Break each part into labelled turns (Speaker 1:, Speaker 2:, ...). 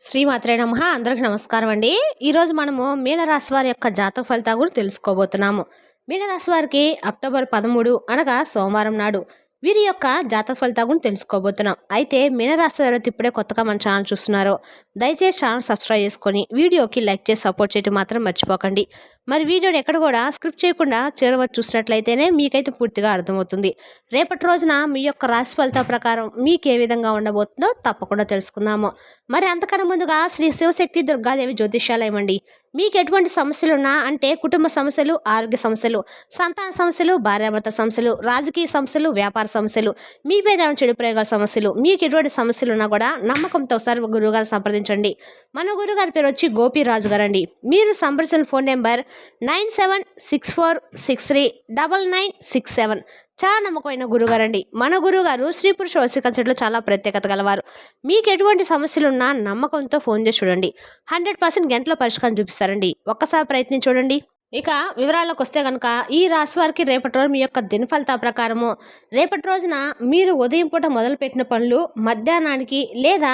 Speaker 1: శ్రీమాత్రే నమః. అందరికి నమస్కారం అండి. ఈరోజు మనము మీనరాశి వారి యొక్క జాతక ఫలితాల గురించి తెలుసుకోబోతున్నాము. మీనరాశి వారికి అక్టోబర్ 13 అనగా సోమవారం నాడు వీరి యొక్క జాతక ఫలితాల గురించి తెలుసుకోబోతున్నాం. అయితే మీనరాశి వారు ఇప్పుడే కొత్తగా మన ఛానల్ చూస్తున్నారో దయచేసి ఛానల్ సబ్స్క్రైబ్ చేసుకొని వీడియోకి లైక్ చేసి సపోర్ట్ చేయడం మాత్రం మర్చిపోకండి. మరి వీడియోని ఎక్కడ కూడా స్క్రిప్ట్ చేయకుండా చివరి చూసినట్లయితేనే మీకైతే పూర్తిగా అర్థమవుతుంది. రేపటి రోజున మీ యొక్క రాశి ఫలితాల ప్రకారం మీకు ఏ విధంగా ఉండబోతుందో తప్పకుండా తెలుసుకుందాము. మరి అంతకన్నా ముందుగా శ్రీ శివశక్తి దుర్గాదేవి జ్యోతిష్యాలయం అండి. మీకు ఎటువంటి సమస్యలున్నా అంటే కుటుంబ సమస్యలు, ఆరోగ్య సమస్యలు, సంతాన సమస్యలు, భార్యాభర్త సమస్యలు, రాజకీయ సమస్యలు, వ్యాపార సమస్యలు, మీ మీద చెడు ప్రయోగాల సమస్యలు, మీకు ఎటువంటి సమస్యలు ఉన్నా కూడా నమ్మకంతో ఒకసారి గురువుగారు సంప్రదించండి. మన గురుగారి పేరు వచ్చి గోపీరాజు గారు అండి. మీరు సంప్రదించిన ఫోన్ నెంబర్ 9764639967. చాలా నమ్మకమైన గురుగారండి. మన గురుగారు స్త్రీ పురుష వశీకరణలో చాలా ప్రత్యేకత గలవారు. మీకు ఎటువంటి సమస్యలున్నా నమ్మకంతో ఫోన్ చేసి చూడండి. 100% గంటలో పరిష్కారం చూపిస్తారండి. ఒక్కసారి ప్రయత్నం చూడండి. ఇక వివరాల్లోకి వస్తే కనుక ఈ రాశి వారికి రేపటి రోజు మీ యొక్క దినఫలిత ప్రకారము రేపటి రోజున మీరు ఉదయం పూట మొదలుపెట్టిన పనులు మధ్యాహ్నానికి లేదా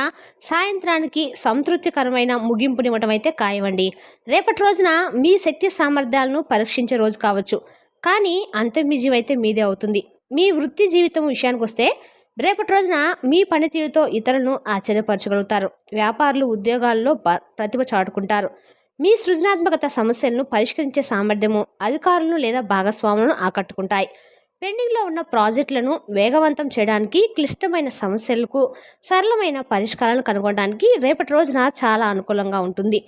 Speaker 1: సాయంత్రానికి సంతృప్తికరమైన ముగింపునివ్వటం అయితే ఖాయమండి. రేపటి రోజున మీ శక్తి సామర్థ్యాలను పరీక్షించే రోజు కావచ్చు, కానీ అంతిమ విజయం అయితే మీదే అవుతుంది. మీ వృత్తి జీవితం విషయానికి వస్తే రేపటి రోజున మీ పనితీరుతో ఇతరులను ఆశ్చర్యపరచగలుగుతారు. వ్యాపారులు ఉద్యోగాల్లో ప్రతిభ చాటుకుంటారు. మీ సృజనాత్మకత సమస్యలను పరిష్కరించే సామర్థ్యము అధికారులను లేదా భాగస్వాములను ఆకట్టుకుంటాయి. పెండింగ్లో ఉన్న ప్రాజెక్టులను వేగవంతం చేయడానికి, క్లిష్టమైన సమస్యలకు సరళమైన పరిష్కారాలను కనుగొనడానికి రేపటి రోజున చాలా అనుకూలంగా ఉంటుంది.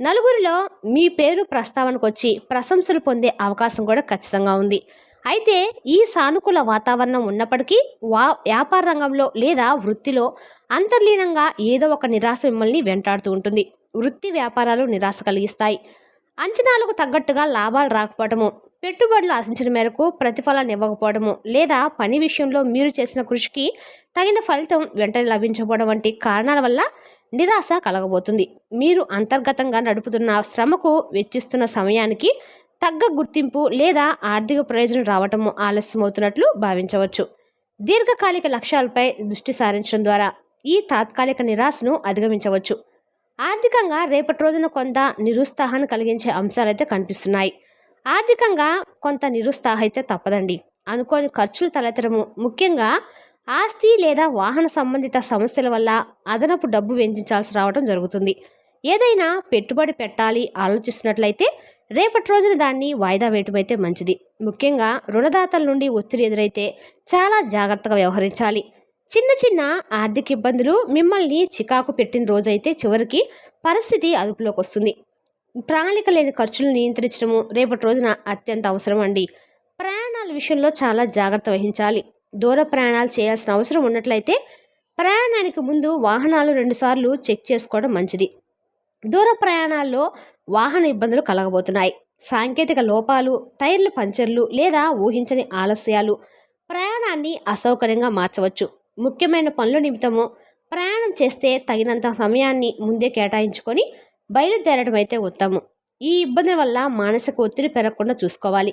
Speaker 1: నలుగురిలో మీ పేరు ప్రస్తావనకు వచ్చి ప్రశంసలు పొందే అవకాశం కూడా ఖచ్చితంగా ఉంది. అయితే ఈ సానుకూల వాతావరణం ఉన్నప్పటికీ వ్యాపార రంగంలో లేదా వృత్తిలో అంతర్లీనంగా ఏదో ఒక నిరాశ మిమ్మల్ని వెంటాడుతూ ఉంటుంది. వృత్తి వ్యాపారాలు నిరాశ కలిగిస్తాయి. అంచనాలకు తగ్గట్టుగా లాభాలు రాకపోవడము, పెట్టుబడులు ఆశించిన మేరకు ప్రతిఫలాన్ని ఇవ్వకపోవడము, లేదా పని విషయంలో మీరు చేసిన కృషికి తగిన ఫలితం వెంటనే లభించకపోవడం వంటి కారణాల వల్ల నిరాశ కలగబోతుంది. మీరు అంతర్గతంగా నడుపుతున్న శ్రమకు వెచ్చిస్తున్న సమయానికి తగ్గ గుర్తింపు లేదా ఆర్థిక ప్రయోజనం రావటము ఆలస్యమవుతున్నట్లు భావించవచ్చు. దీర్ఘకాలిక లక్ష్యాలపై దృష్టి సారించడం ద్వారా ఈ తాత్కాలిక నిరాశను అధిగమించవచ్చు. ఆర్థికంగా రేపటి రోజున కొంత నిరుత్సాహాన్ని కలిగించే అంశాలైతే కనిపిస్తున్నాయి. ఆర్థికంగా కొంత నిరుత్సాహం అయితే తప్పదండి. అనుకోని ఖర్చులు తలెత్తడము, ముఖ్యంగా ఆస్తి లేదా వాహన సంబంధిత సమస్యల వల్ల అదనపు డబ్బు వెచ్చించాల్సి రావడం జరుగుతుంది. ఏదైనా పెట్టుబడి పెట్టాలి ఆలోచిస్తున్నట్లయితే రేపటి రోజున దాన్ని వాయిదా వేయటం అయితే మంచిది. ముఖ్యంగా రుణదాతల నుండి ఒత్తిడి ఎదురైతే చాలా జాగ్రత్తగా వ్యవహరించాలి. చిన్న చిన్న ఆర్థిక ఇబ్బందులు మిమ్మల్ని చికాకు పెట్టిన రోజైతే చివరికి పరిస్థితి అదుపులోకి వస్తుంది. ప్రణాళిక లేని ఖర్చులను నియంత్రించడము రేపటి రోజున అత్యంత అవసరం అండి. ప్రయాణాల విషయంలో చాలా జాగ్రత్త వహించాలి. దూర ప్రయాణాలు చేయాల్సిన అవసరం ఉన్నట్లయితే ప్రయాణానికి ముందు వాహనాలు 2 సార్లు చెక్ చేసుకోవడం మంచిది. దూర ప్రయాణాల్లో వాహన ఇబ్బందులు కలగబోతున్నాయి. సాంకేతిక లోపాలు, టైర్లు పంచర్లు లేదా ఊహించని ఆలస్యాలు ప్రయాణాన్ని అసౌకర్యంగా మార్చవచ్చు. ముఖ్యమైన పనుల నిమిత్తము ప్రయాణం చేస్తే తగినంత సమయాన్ని ముందే కేటాయించుకొని బయలుదేరడం అయితే ఉత్తమం. ఈ ఇబ్బందుల వల్ల మానసిక ఒత్తిడి పెరగకుండా చూసుకోవాలి.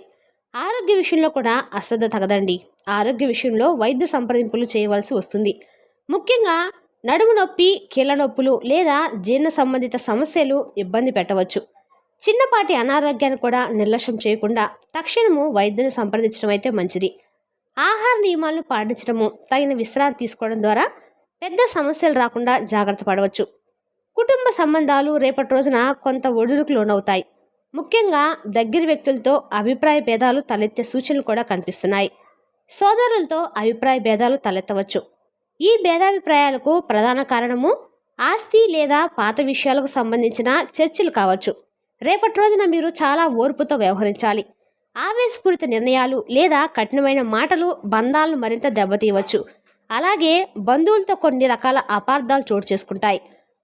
Speaker 1: ఆరోగ్య విషయంలో కూడా అశ్రద్ధ తగదండి. ఆరోగ్య విషయంలో వైద్య సంప్రదింపులు చేయవలసి వస్తుంది. ముఖ్యంగా నడుము నొప్పి, కీళ్ళ నొప్పులు లేదా జీర్ణ సంబంధిత సమస్యలు ఇబ్బంది పెట్టవచ్చు. చిన్నపాటి అనారోగ్యాన్ని కూడా నిర్లక్ష్యం చేయకుండా తక్షణము వైద్యుని సంప్రదించడం అయితే మంచిది. ఆహార నియమాలను పాటించడము, తగిన విశ్రాంతి తీసుకోవడం ద్వారా పెద్ద సమస్యలు రాకుండా జాగ్రత్త పడవచ్చు. కుటుంబ సంబంధాలు రేపటి రోజున కొంత ఒడిదుడుకు లోనవుతాయి. ముఖ్యంగా దగ్గర వ్యక్తులతో అభిప్రాయ భేదాలు తలెత్తే సూచనలు కూడా కనిపిస్తున్నాయి. సోదరులతో అభిప్రాయ భేదాలు తలెత్తవచ్చు. ఈ భేదాభిప్రాయాలకు ప్రధాన కారణము ఆస్తి లేదా పాత విషయాలకు సంబంధించిన చర్చలు కావచ్చు. రేపటి రోజున మీరు చాలా ఓర్పుతో వ్యవహరించాలి. ఆవేశపూరిత నిర్ణయాలు లేదా కఠినమైన మాటలు బంధాలను మరింత దెబ్బతీయవచ్చు. అలాగే బంధువులతో కొన్ని రకాల అపార్థాలు చోటు చేసుకుంటాయి.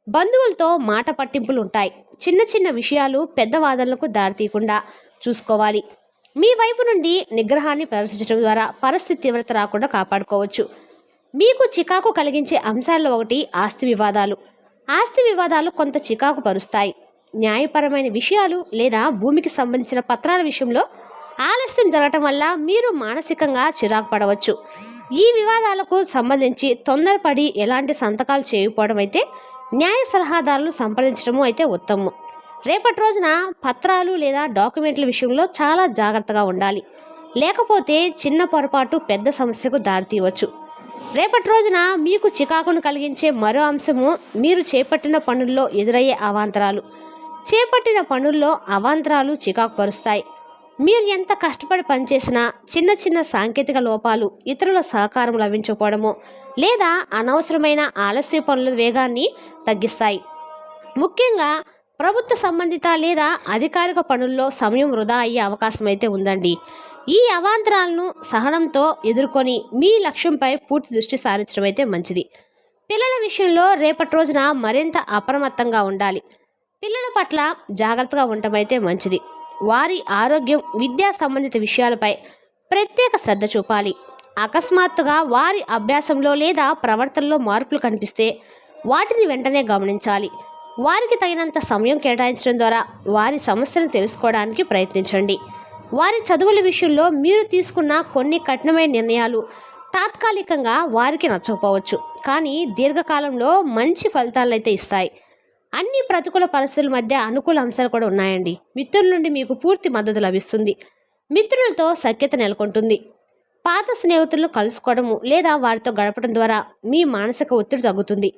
Speaker 1: బంధువులతో మాట పట్టింపులు ఉంటాయి. చిన్న చిన్న విషయాలు పెద్ద వాదనలకు దారితీయకుండా చూసుకోవాలి. మీ వైపు నుండి నిగ్రహాన్ని ప్రదర్శించడం ద్వారా పరిస్థితి తీవ్రత రాకుండా కాపాడుకోవచ్చు. మీకు చికాకు కలిగించే అంశాల్లో ఒకటి ఆస్తి వివాదాలు. ఆస్తి వివాదాలు కొంత చికాకు పరుస్తాయి. న్యాయపరమైన విషయాలు లేదా భూమికి సంబంధించిన పత్రాల విషయంలో ఆలస్యం జరగటం వల్ల మీరు మానసికంగా చిరాకు పడవచ్చు. ఈ వివాదాలకు సంబంధించి తొందరపడి ఎలాంటి సంతకాలు చేయకపోవడం అయితే న్యాయ సలహాదారులు సంప్రదించడము అయితే ఉత్తమం. రేపటి రోజున పత్రాలు లేదా డాక్యుమెంట్ల విషయంలో చాలా జాగ్రత్తగా ఉండాలి. లేకపోతే చిన్న పొరపాటు పెద్ద సమస్యకు దారితీయవచ్చు. రేపటి రోజున మీకు చికాకును కలిగించే మరో అంశము మీరు చేపట్టిన పనుల్లో ఎదురయ్యే అవాంతరాలు. చేపట్టిన పనుల్లో అవాంతరాలు చికాకు పరుస్తాయి. మీరు ఎంత కష్టపడి పనిచేసినా చిన్న చిన్న సాంకేతిక లోపాలు, ఇతరుల సహకారం లభించకపోవడము లేదా అనవసరమైన ఆలస్య పనుల వేగాన్ని తగ్గిస్తాయి. ముఖ్యంగా ప్రభుత్వ సంబంధిత లేదా అధికారిక పనుల్లో సమయం వృధా అయ్యే అవకాశం అయితే ఉందండి. ఈ అవాంతరాలను సహనంతో ఎదుర్కొని మీ లక్ష్యంపై పూర్తి దృష్టి సారించడం అయితే మంచిది. పిల్లల విషయంలో రేపటి రోజున మరింత అప్రమత్తంగా ఉండాలి. పిల్లల పట్ల జాగ్రత్తగా ఉండటం అయితే మంచిది. వారి ఆరోగ్యం, విద్యా సంబంధిత విషయాలపై ప్రత్యేక శ్రద్ధ చూపాలి. అకస్మాత్తుగా వారి అభ్యాసంలో లేదా ప్రవర్తనలో మార్పులు కనిపిస్తే వాటిని వెంటనే గమనించాలి. వారికి తగినంత సమయం కేటాయించడం ద్వారా వారి సమస్యలను తెలుసుకోవడానికి ప్రయత్నించండి. వారి చదువుల విషయంలో మీరు తీసుకున్న కొన్ని కఠినమైన నిర్ణయాలు తాత్కాలికంగా వారికి నచ్చకపోవచ్చు, కానీ దీర్ఘకాలంలో మంచి ఫలితాలను అయితే ఇస్తాయి. అన్ని ప్రతికూల పరిస్థితుల మధ్య అనుకూల అంశాలు కూడా ఉన్నాయండి. మిత్రుల నుండి మీకు పూర్తి మద్దతు లభిస్తుంది. మిత్రులతో సఖ్యత నెలకొంటుంది. పాత స్నేహితులను కలుసుకోవడము లేదా వారితో గడపడం ద్వారా మీ మానసిక ఒత్తిడి తగ్గుతుంది.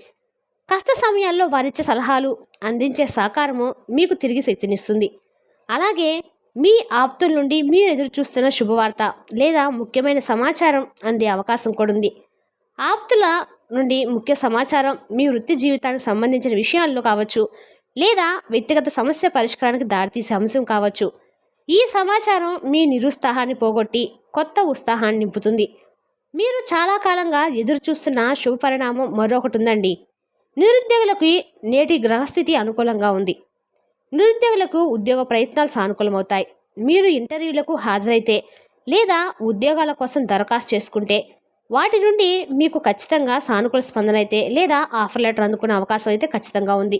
Speaker 1: కష్ట సమయాల్లో వారిచ్చే సలహాలు, అందించే సహకారము మీకు తిరిగి శక్తినిస్తుంది. అలాగే మీ ఆప్తుల నుండి మీరు ఎదురు చూస్తున్న శుభవార్త లేదా ముఖ్యమైన సమాచారం అందే అవకాశం కూడా ఉంది. ఆప్తుల నుండి ముఖ్య సమాచారం మీ వృత్తి జీవితానికి సంబంధించిన విషయాల్లో కావచ్చు, లేదా వ్యక్తిగత సమస్య పరిష్కారానికి దారితీసే అంశం కావచ్చు. ఈ సమాచారం మీ నిరుత్సాహాన్ని పోగొట్టి కొత్త ఉత్సాహాన్ని నింపుతుంది. మీరు చాలా కాలంగా ఎదురు చూస్తున్న శుభ పరిణామం మరొకటి ఉందండి. నిరుద్యోగులకు నేటి గ్రహస్థితి అనుకూలంగా ఉంది. నిరుద్యోగులకు ఉద్యోగ ప్రయత్నాలు సానుకూలమవుతాయి. మీరు ఇంటర్వ్యూలకు హాజరైతే లేదా ఉద్యోగాల కోసం దరఖాస్తు చేసుకుంటే వాటి నుండి మీకు ఖచ్చితంగా సానుకూల స్పందన అయితే లేదా ఆఫర్ లెటర్ అందుకునే అవకాశం అయితే ఖచ్చితంగా ఉంది.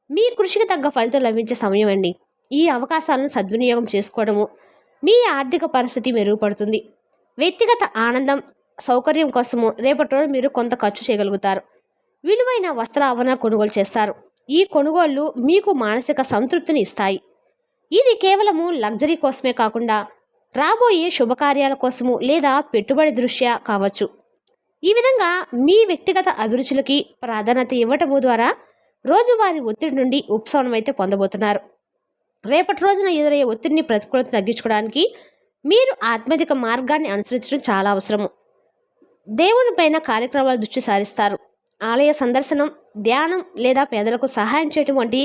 Speaker 1: మీ కృషికి తగ్గ ఫలితం లభించే సమయం అండి. ఈ అవకాశాలను సద్వినియోగం చేసుకోవడము మీ ఆర్థిక పరిస్థితి మెరుగుపడుతుంది. వ్యక్తిగత ఆనందం, సౌకర్యం కోసము రేపటి రోజు మీరు కొంత ఖర్చు చేయగలుగుతారు. విలువైన వస్త్రాభరణ కొనుగోలు చేస్తారు. ఈ కొనుగోళ్లు మీకు మానసిక సంతృప్తిని ఇస్తాయి. ఇది కేవలము లగ్జరీ కోసమే కాకుండా రాబోయే శుభకార్యాల కోసము లేదా పెట్టుబడి దృష్ట్యా కావచ్చు. ఈ విధంగా మీ వ్యక్తిగత అభిరుచులకి ప్రాధాన్యత ఇవ్వటము ద్వారా రోజువారీ ఒత్తిడి నుండి ఉపశమనం అయితే పొందబోతున్నారు. రేపటి రోజున ఎదురయ్యే ఒత్తిడిని, ప్రతికూలత తగ్గించుకోవడానికి మీరు ఆత్మీయ మార్గాన్ని అనుసరించడం చాలా అవసరము. దేవుని పైన కార్యక్రమాల దృష్టి సారిస్తారు. ఆలయ సందర్శనం, ధ్యానం లేదా పేదలకు సహాయం చేయటం వంటి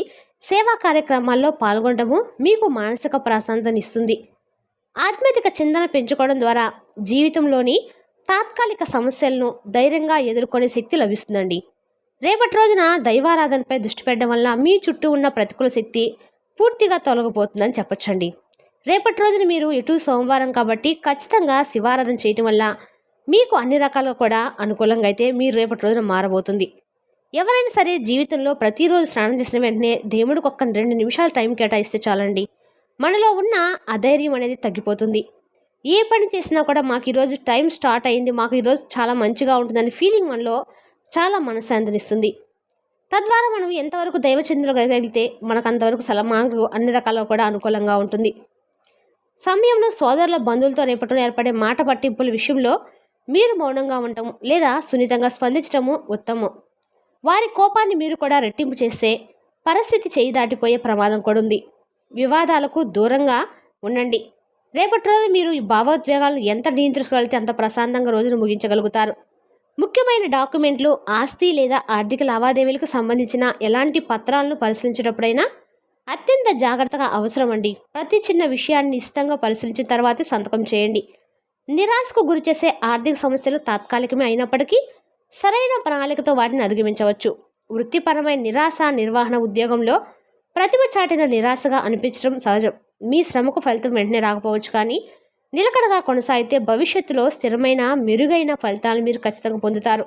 Speaker 1: సేవా కార్యక్రమాల్లో పాల్గొనడము మీకు మానసిక ప్రశాంతతని ఇస్తుంది. ఆత్మీయత చింతన పెంచుకోవడం ద్వారా జీవితంలోని తాత్కాలిక సమస్యలను ధైర్యంగా ఎదుర్కొనే శక్తి లభిస్తుందండి. రేపటి రోజున దైవారాధనపై దృష్టి పెట్టడం వల్ల మీ చుట్టూ ఉన్న ప్రతికూల శక్తి పూర్తిగా తొలగిపోతుందని చెప్పొచ్చండి. రేపటి రోజున మీరు ఇటు సోమవారం కాబట్టి ఖచ్చితంగా శివారాధన చేయటం వల్ల మీకు అన్ని రకాలుగా కూడా అనుకూలంగా అయితే మీరు రేపటి రోజున మారబోతుంది. ఎవరైనా సరే జీవితంలో ప్రతిరోజు స్నానం చేసిన వెంటనే దేవుడికి ఒక్క 2 నిమిషాలు టైం కేటాయిస్తే చాలండి. మనలో ఉన్న అధైర్యం అనేది తగ్గిపోతుంది. ఏ పని చేసినా కూడా మాకు ఈరోజు టైం స్టార్ట్ అయింది, మాకు ఈరోజు చాలా మంచిగా ఉంటుందని ఫీలింగ్ మనలో చాలా మనశ్శాంతినిస్తుంది. తద్వారా మనం ఎంతవరకు దైవచింతనగలిగితే మనకు అంతవరకు మనకు అన్ని రకాలుగా కూడా అనుకూలంగా ఉంటుంది. సమయంలో సోదరుల, బంధువులతో రేపటిలో ఏర్పడే మాట పట్టింపుల విషయంలో మీరు మౌనంగా ఉండటం లేదా సున్నితంగా స్పందించడము ఉత్తమం. వారి కోపాన్ని మీరు కూడా రెట్టింపు చేస్తే పరిస్థితి చేయి దాటిపోయే ప్రమాదం కూడా ఉంది. వివాదాలకు దూరంగా ఉండండి. రేపటి రోజు మీరు ఈ భావోద్వేగాలను ఎంత నియంత్రించగలిగితే అంత ప్రశాంతంగా రోజును ముగించగలుగుతారు. ముఖ్యమైన డాక్యుమెంట్లు, ఆస్తి లేదా ఆర్థిక లావాదేవీలకు సంబంధించిన ఎలాంటి పత్రాలను పరిశీలించేటప్పుడైనా అత్యంత జాగ్రత్తగా అవసరం అండి. ప్రతి చిన్న విషయాన్ని ఇష్టంగా పరిశీలించిన తర్వాతే సంతకం చేయండి. నిరాశకు గురిచేసే ఆర్థిక సమస్యలు తాత్కాలికమే అయినప్పటికీ సరైన ప్రణాళికతో వాటిని అధిగమించవచ్చు. వృత్తిపరమైన నిరాశ, నిర్వహణ, ఉద్యోగంలో ప్రతిభ చాటిన నిరాశగా అనిపించడం సహజం. మీ శ్రమకు ఫలితం వెంటనే రాకపోవచ్చు, కానీ నిలకడగా కొనసాగితే భవిష్యత్తులో స్థిరమైన, మెరుగైన ఫలితాలు మీరు ఖచ్చితంగా పొందుతారు.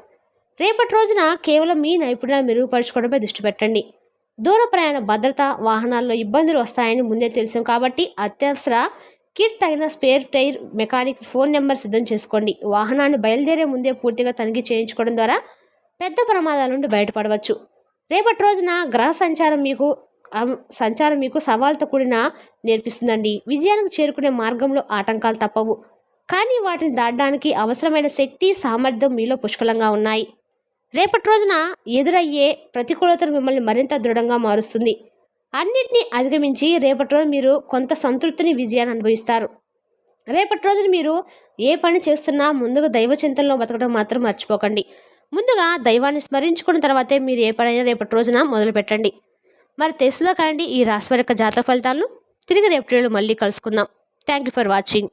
Speaker 1: రేపటి రోజున కేవలం మీ నైపుణ్యాలు మెరుగుపరచుకోవడంపై దృష్టి పెట్టండి. దూర ప్రయాణ భద్రత, వాహనాల్లో ఇబ్బందులు వస్తాయని ముందే తెలుసాం కాబట్టి అత్యవసర కిట్ తగిన spare tyre, mechanic phone number సిద్ధం చేసుకోండి. వాహనాన్ని బయలుదేరే ముందే పూర్తిగా తనిఖీ చేయించుకోవడం ద్వారా పెద్ద ప్రమాదాల నుండి బయటపడవచ్చు. రేపటి రోజున గ్రహ సంచారం మీకు సవాల్తో కూడిన నేర్పిస్తుందండి. విజయానికి చేరుకునే మార్గంలో ఆటంకాలు తప్పవు, కానీ వాటిని దాటడానికి అవసరమైన శక్తి, సామర్థ్యం మీలో పుష్కలంగా ఉన్నాయి. రేపటి రోజున ఎదురయ్యే ప్రతికూలతలు మిమ్మల్ని మరింత దృఢంగా మారుస్తుంది. అన్నిటినీ అధిగమించి రేపటి రోజు మీరు కొంత సంతృప్తిని, విజయాన్ని అనుభవిస్తారు. రేపటి రోజున మీరు ఏ పని చేస్తున్నా ముందుగా దైవ చింతనలో బతకడం మాత్రం మర్చిపోకండి. ముందుగా దైవాన్ని స్మరించుకున్న తర్వాతే మీరు ఏ పనైనా రేపటి రోజున మొదలు పెట్టండి. మరి తెలుసులో కండి ఈ రాశి వారి యొక్క జాతక ఫలితాలను. తిరిగి రేపటి రోజు మళ్ళీ కలుసుకుందాం. Thank you for watching.